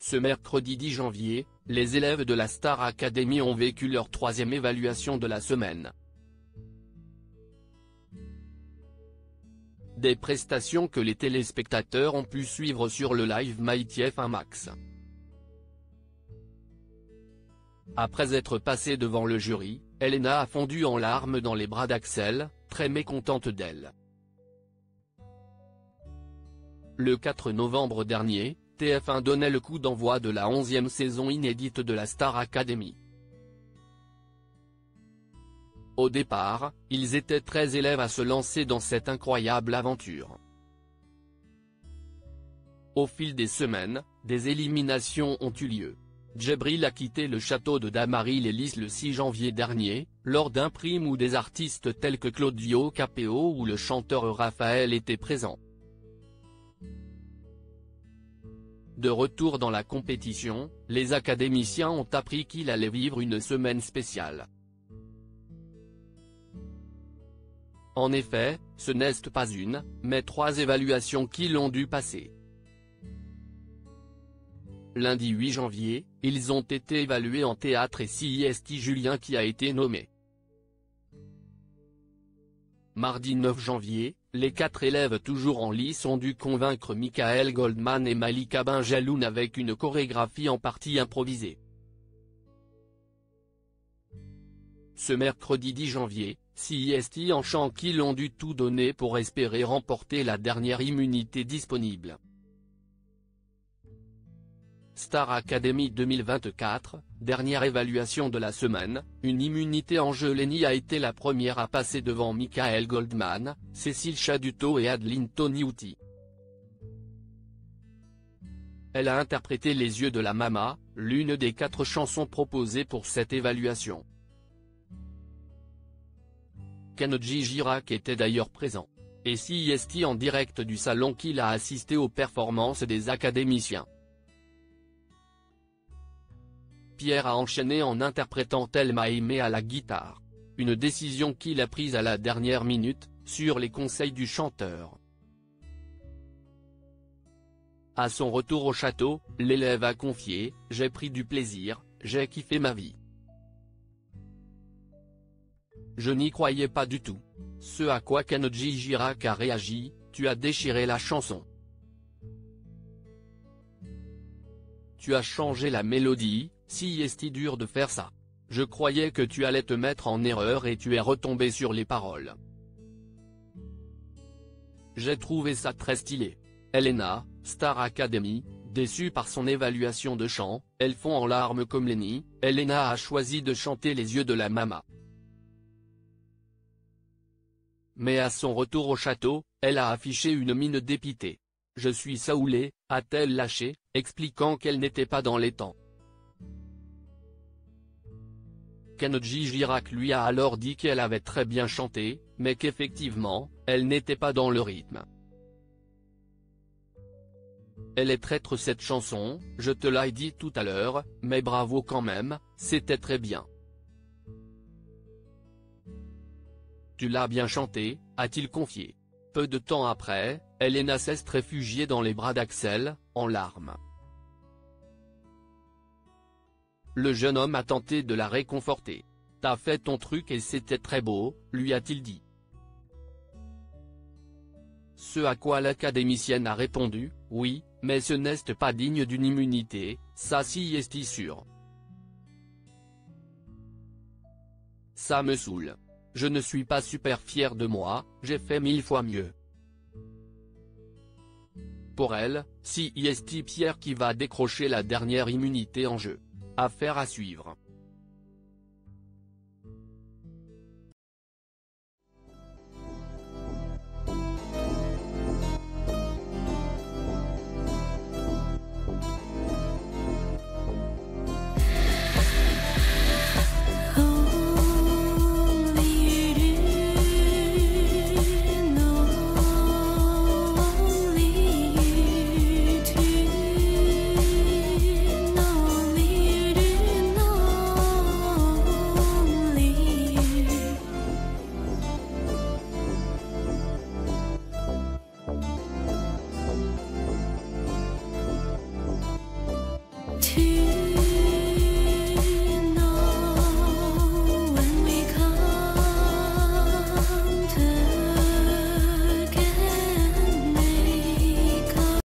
Ce mercredi 10 janvier, les élèves de la Star Academy ont vécu leur troisième évaluation de la semaine. Des prestations que les téléspectateurs ont pu suivre sur le live MyTF1 Max. Après être passée devant le jury, Elena a fondu en larmes dans les bras d'Axel, très mécontente d'elle. Le 4 novembre dernier, TF1 donnait le coup d'envoi de la 11e saison inédite de la Star Academy. Au départ, ils étaient 13 élèves à se lancer dans cette incroyable aventure. Au fil des semaines, des éliminations ont eu lieu. Djibril a quitté le château de Damary-les-Lys le 6 janvier dernier, lors d'un prime où des artistes tels que Claudio Capéo ou le chanteur Raphaël étaient présents. De retour dans la compétition, les académiciens ont appris qu'il allait vivre une semaine spéciale. En effet, ce n'est pas une, mais 3 évaluations qui l'ont dû passer. Lundi 8 janvier, ils ont été évalués en théâtre et CIST Julien qui a été nommé. Mardi 9 janvier, les 4 élèves toujours en lice ont dû convaincre Michael Goldman et Malika Benjeloun avec une chorégraphie en partie improvisée. Ce mercredi 10 janvier, CIST en chant qu'ils ont dû tout donner pour espérer remporter la dernière immunité disponible. Star Academy 2024, dernière évaluation de la semaine, une immunité en jeu. Lenny a été la première à passer devant Michael Goldman, Cécile Chaduto et Adeline Toniuti. Elle a interprété Les yeux de la Mama, l'une des 4 chansons proposées pour cette évaluation. Kenji Girac était d'ailleurs présent. Et CIST en direct du salon qu'il a assisté aux performances des académiciens. Pierre a enchaîné en interprétant Thelma Aimée à la guitare. Une décision qu'il a prise à la dernière minute, sur les conseils du chanteur. À son retour au château, l'élève a confié « J'ai pris du plaisir, j'ai kiffé ma vie. Je n'y croyais pas du tout. » Ce à quoi Kenji Girac a réagi « Tu as déchiré la chanson. Tu as changé la mélodie, CIST dur de faire ça. Je croyais que tu allais te mettre en erreur et tu es retombé sur les paroles. J'ai trouvé ça très stylé. » Elena, Star Academy, déçue par son évaluation de chant, elle fond en larmes comme Lenny. Elena a choisi de chanter Les yeux de la Mama. Mais à son retour au château, elle a affiché une mine dépitée. « Je suis saoulée », a-t-elle lâché, expliquant qu'elle n'était pas dans les temps. Kenji Girac lui a alors dit qu'elle avait très bien chanté, mais qu'effectivement, elle n'était pas dans le rythme. Elle est traître cette chanson, je te l'ai dit tout à l'heure, mais bravo quand même, c'était très bien. Tu l'as bien chanté, a-t-il confié. Peu de temps après, Elena s'est réfugiée dans les bras d'Axel, en larmes. Le jeune homme a tenté de la réconforter. « T'as fait ton truc et c'était très beau », lui a-t-il dit. Ce à quoi l'académicienne a répondu « Oui, mais ce n'est pas digne d'une immunité, ça CIST sûr. Ça me saoule. Je ne suis pas super fier de moi, j'ai fait 1000 fois mieux. » Pour elle, CIST Pierre qui va décrocher la dernière immunité en jeu. Affaire à suivre.